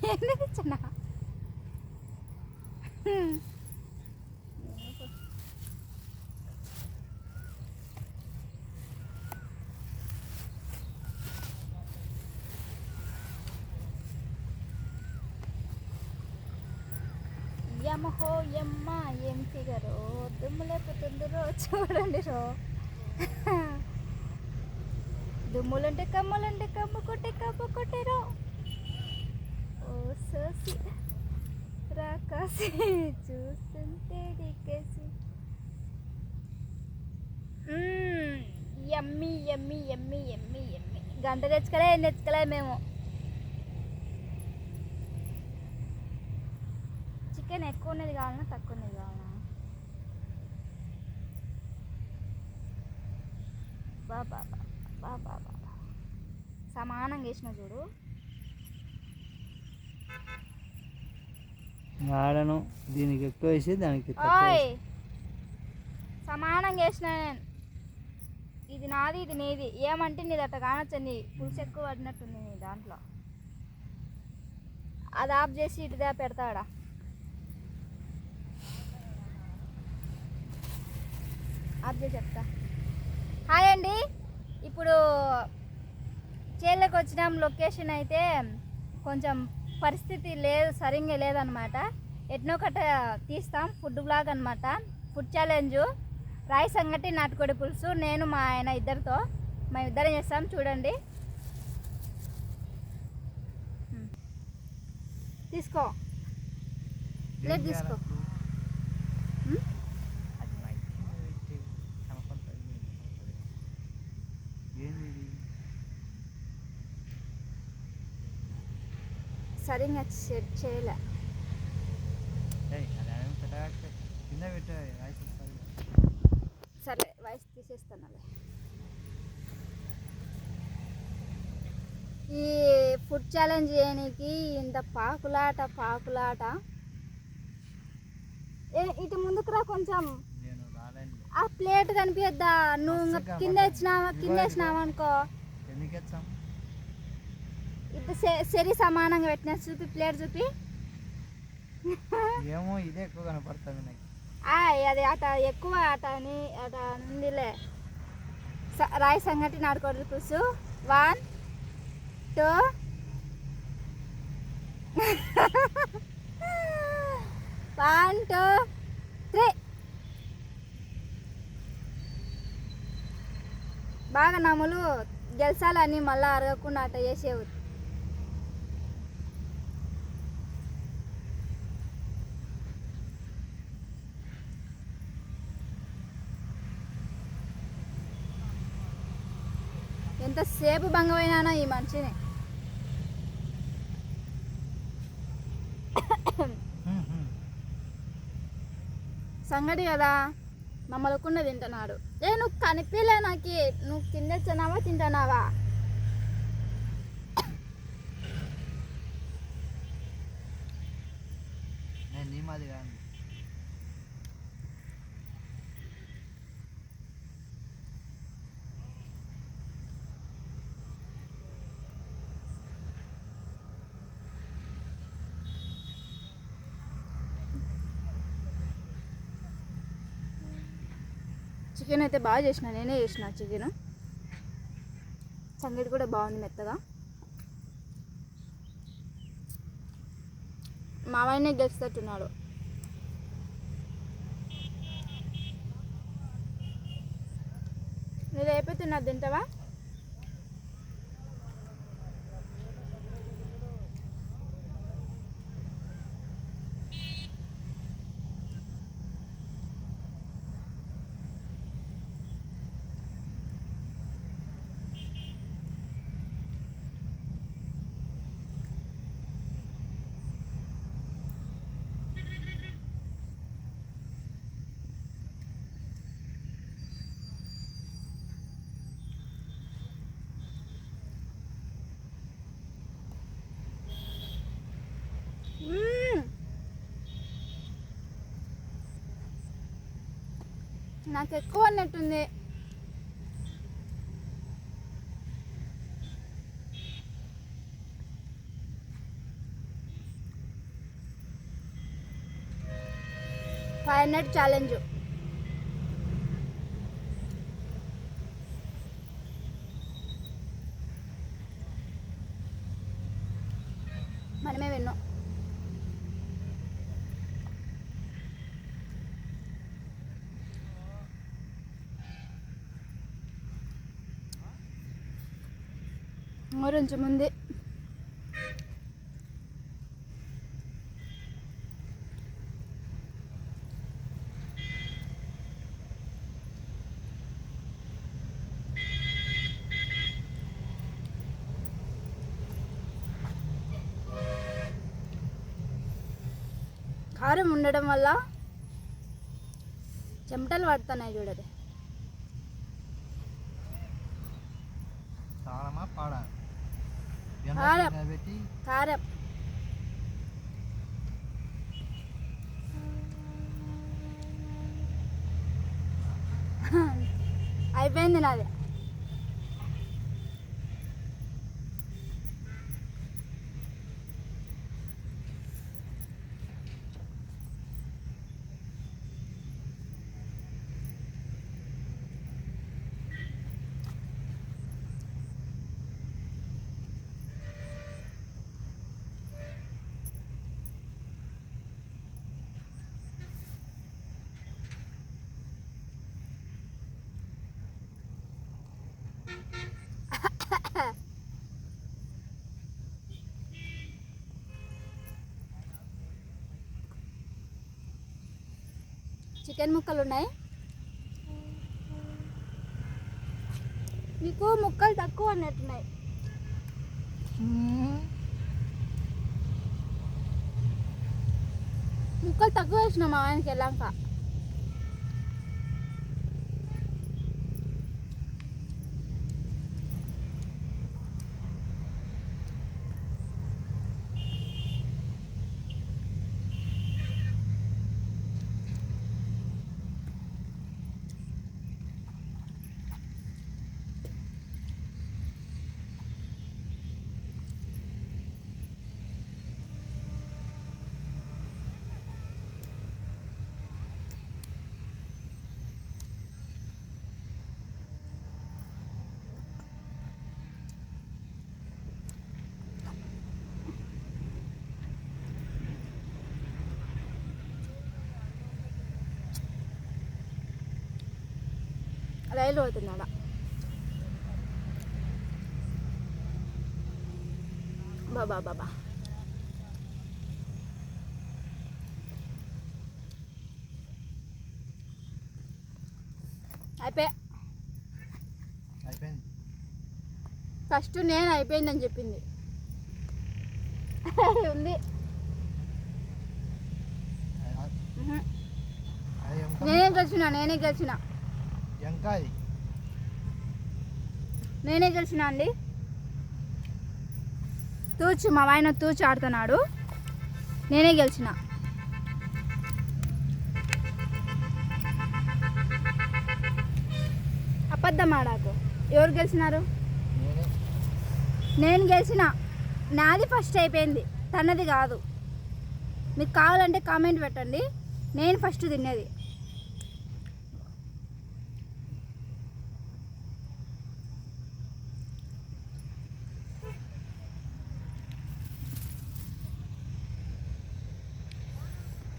ఎందుకు ఇచ్చిన యమహో యమ్మ ఏం ఫిగరో దుమ్ములేపుతుందిరో చూడండి రో దుమ్ములుంటే కమ్మ కొట్టేరో ఓ సోసి రాకాసి చూస్తుంటే డికేసి యమ్మీ యమ్మీ యమ్మీ యమ్మీ యమ్మీ గంట తెచ్చుకోలే మేము చికెన్ ఎక్కువ ఉన్నది కావాలన్నా తక్కువ ఉన్నది కావాలన్నా బాబా బాబా బాబా సమానంగా వేసిన చూడు ఆడను దీనికి ఎక్కువ వేసి దానికి సమానంగా వేసిన నేను ఇది నాది ఇది నీది ఏమంటే నీది అట్ట కానొచ్చండి పులుసు ఎక్కువ పడినట్టుంది నీ దాంట్లో అది ఆఫ్ చేసి ఇటుదా పెడతాడా ఆఫ్ చేసి చెప్తా హాయ్ అండి ఇప్పుడు చేళ్ళకి వచ్చినాం లొకేషన్ అయితే కొంచెం పరిస్థితి లేదు సరిగ్గా లేదనమాట ఎట్నో కట్ట తీస్తాం ఫుడ్ బ్లాగ్ అనమాట ఫుడ్ ఛాలెంజ్ రాయి సంగటి నాటుకోడి పులుసు నేను మా ఆయన ఇద్దరితో మేము ఇద్దరం చేస్తాం చూడండి తీసుకో ప్లేట్ తీసుకో సరిగ్గా సెట్ చేయలే సరే వాయిస్ తీసేస్తానులే ఈ ఫుడ్ ఛాలెంజ్ చేయడానికి ఇంత పాకులాట ఇటు ముందుకు రా కొంచెం ఆ ప్లేట్ కనిపిద్దా నువ్వు కింద వేసినావా అనుకో ఇటు సరి సమానంగా పెట్టిన చూపి ప్లేట్ చూపి ఏమో ఇదే ఎక్కువ కనపడుతుంది నాకు అది అట ఎక్కువ అట ఉందిలే రాయి సంగటి నాటుకోడి పులుసు 1 2 1 2 3 బాగా నమ్ములు గెలిచాలని మళ్ళీ అరగకుండా అట్ట చేసేవు ఎంతసేపు భంగమైనానో ఈ మనిషిని సంగటి కదా మమ్మల్ని తింటున్నాడు నువ్వు కనిపించలే నాకు నువ్వు కింద తింటున్నావా చికెన్ అయితే బాగా చేసిన నేనే చేసిన చికెన్ సంగటి కూడా బాగుంది మెత్తగా మావయ్యనే గెలుస్తున్నట్టున్నాడు మీరు అయిపోతున్నారు తింటావా నాకు ఎక్కువ అన్నట్టుంది 500 ఛాలెంజ్. మనమే విన్నాం. కొంచెం ఉంది. కారం ఉండడం వల్ల చెమటలు పడుతున్నాయి చూడది. కారమా పాడా కారం పెట్టి కారం అయిపోయింది నాది. చికెన్ ముక్కలు ఉన్నాయి. మీకు ముక్కలు తక్కువ అన్నట్టున్నాయి. ముక్కలు తక్కువ వేసిన మా ఆయనకి వెళ్ళాక. రైలు అవుతున్నాడా? బాబా బాబా అయిపోయా. అయిపోయింది. ఫస్ట్ నేను అయిపోయిందని చెప్పింది. ఉంది. నేనే గెలిచిన అండి. తూచు మా ఆయన తూచు ఆడుతున్నాడు. నేనే గెలిచిన. అబద్ధం ఆడాకు. ఎవరు గెలిచినారు? నేను గెలిచిన. నాది ఫస్ట్ అయిపోయింది, తనది కాదు. మీకు కావాలంటే కామెంట్ పెట్టండి. నేను ఫస్ట్ తినేది.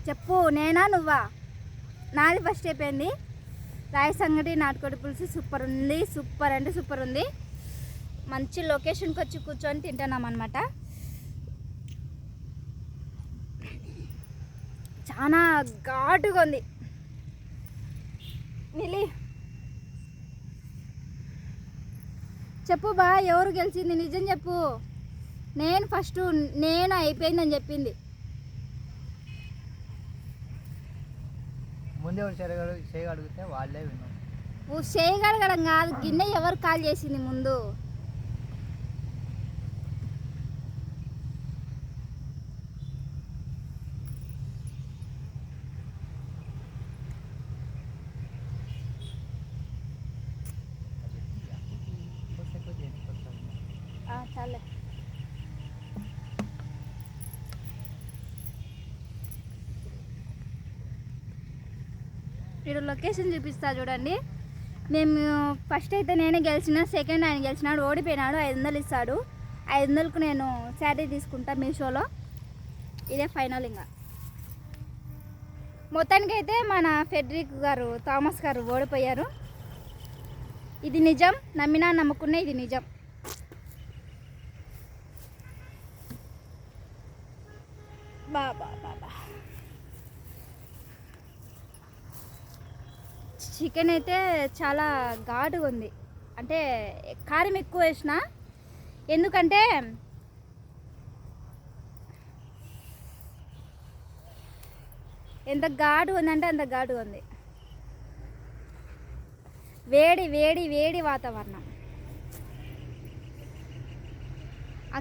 చెప్పు, నేనా నువ్వా? నాది ఫస్ట్ అయిపోయింది. రాయి సంగటి నాటుకోడి పులుసు సూపర్ ఉంది. సూపర్ అంటే సూపర్ ఉంది. మంచి లొకేషన్కి వచ్చి కూర్చొని తింటున్నాం అన్నమాట. చాలా ఘాటుగా ఉంది. మిలి చెప్పు బా, ఎవరు గెలిచింది? నిజం చెప్పు. నేను ఫస్ట్, నేను అయిపోయిందని చెప్పింది. ముందే చేయగలిగితే వాళ్ళే విన్నాం. నువ్వు చేయగలగడం కాదు, గిన్నె ఎవరు కాల్ చేసింది ముందు? చాలే. ఇక్కడ లొకేషన్ చూపిస్తా చూడండి. మేము ఫస్ట్ అయితే నేనే గెలిచిన, సెకండ్ ఆయన గెలిచినాడు, ఓడిపోయినాడు. 500 ఇస్తాడు. 500కు నేను శారీ తీసుకుంటా మీషోలో. ఇదే ఫైనల్. ఇంకా మొత్తానికైతే మన ఫెడ్రిక్ గారు, థామస్ గారు ఓడిపోయారు. ఇది నిజం, నమ్మినా నమ్ముకున్నా ఇది నిజం. బాబా బాబా చికెన్ అయితే చాలా ఘాటుగా ఉంది. అంటే కారం ఎక్కువ వేసిన, ఎందుకంటే ఎంత ఘాటు ఉందంటే అంత ఘాటుగా ఉంది. వేడి వేడి వేడి వాతావరణం. ఆ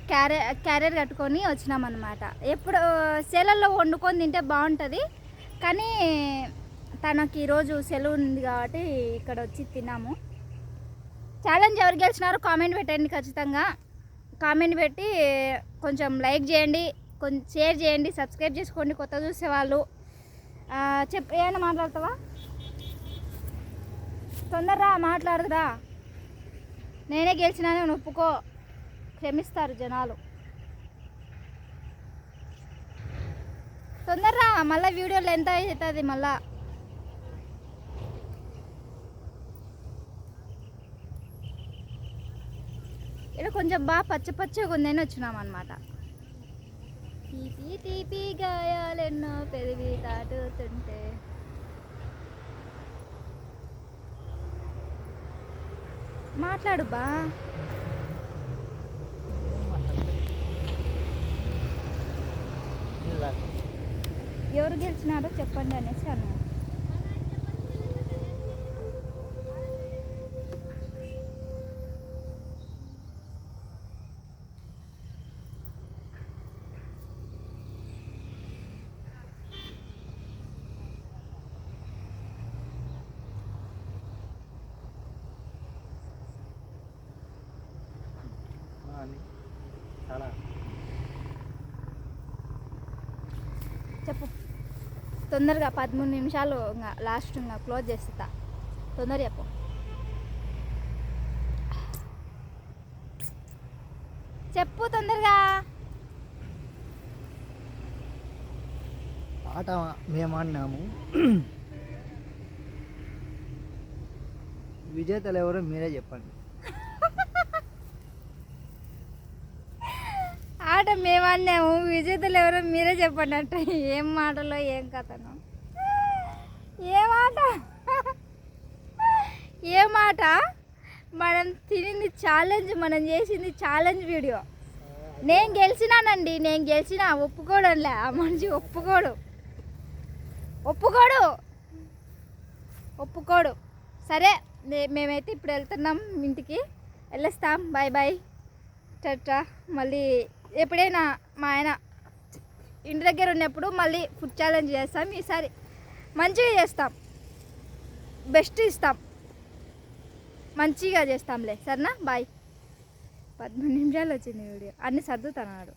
క్యారియర్ కట్టుకొని వచ్చినామన్నమాట. ఎప్పుడు సెలవుల్లో వండుకొని తింటే బాగుంటుంది, కానీ తనకి ఈరోజు సెలవు ఉంది కాబట్టి ఇక్కడ వచ్చి తిన్నాము. ఛాలెంజ్ ఎవరు గెలిచినారో కామెంట్ పెట్టండి. ఖచ్చితంగా కామెంట్ పెట్టి కొంచెం లైక్ చేయండి, కొంచెం షేర్ చేయండి, సబ్స్క్రైబ్ చేసుకోండి కొత్త చూసేవాళ్ళు. ఏమైనా మాట్లాడతావా? తొందరరా మాట్లాడదురా. నేనే గెలిచినానే ఒప్పుకో, క్షమిస్తారు జనాలు. తొందరరా, మళ్ళీ వీడియోలో ఎంత అవుతుంది మళ్ళా. ఇక్కడ కొంచెం బాగా పచ్చగా ఉందని వచ్చినామన్నమాట. తీపి తీపి గాయాలెన్నో పెరిగి తాటుతుంటే. మాట్లాడు బా. ఎవరు గెలిచినారో చెప్పండి అనేసి అన్నాను. చాలా చెప్పు తొందరగా. 13 నిమిషాలు ఇంకా లాస్ట్, ఇంకా క్లోజ్ చేస్తా. తొందర చెప్పు. చెప్పు తొందరగా. ఆట మేము ఆడినాము. విజేతలు ఎవరో మీరే చెప్పండి. ఆట మేమన్నాము, విజేతలు ఎవరో మీరే చెప్పండి అంట. ఏం మాటలో ఏం కథను, ఏ మాట. మనం తినింది ఛాలెంజ్, మనం చేసింది ఛాలెంజ్ వీడియో. నేను గెలిచినానండి, నేను గెలిచిన. ఒప్పుకోవడంలే ఆ మనిషి, ఒప్పుకోడు. సరే మేమైతే ఇప్పుడు వెళ్తున్నాం ఇంటికి, వెళ్ళొస్తాం. Bye bye, tata. మళ్ళీ ఎప్పుడైనా మా ఆయన ఇంటి దగ్గర ఉన్నప్పుడు మళ్ళీ ఫుడ్ ఛాలెంజ్ చేస్తాం. ఈసారి మంచిగా చేస్తాం, బెస్ట్ ఇస్తాం, మంచిగా చేస్తాంలే. సరేనా? బాయ్. 13 నిమిషాలు వచ్చింది వీడియో. అన్నీ సర్దుతున్నాడు.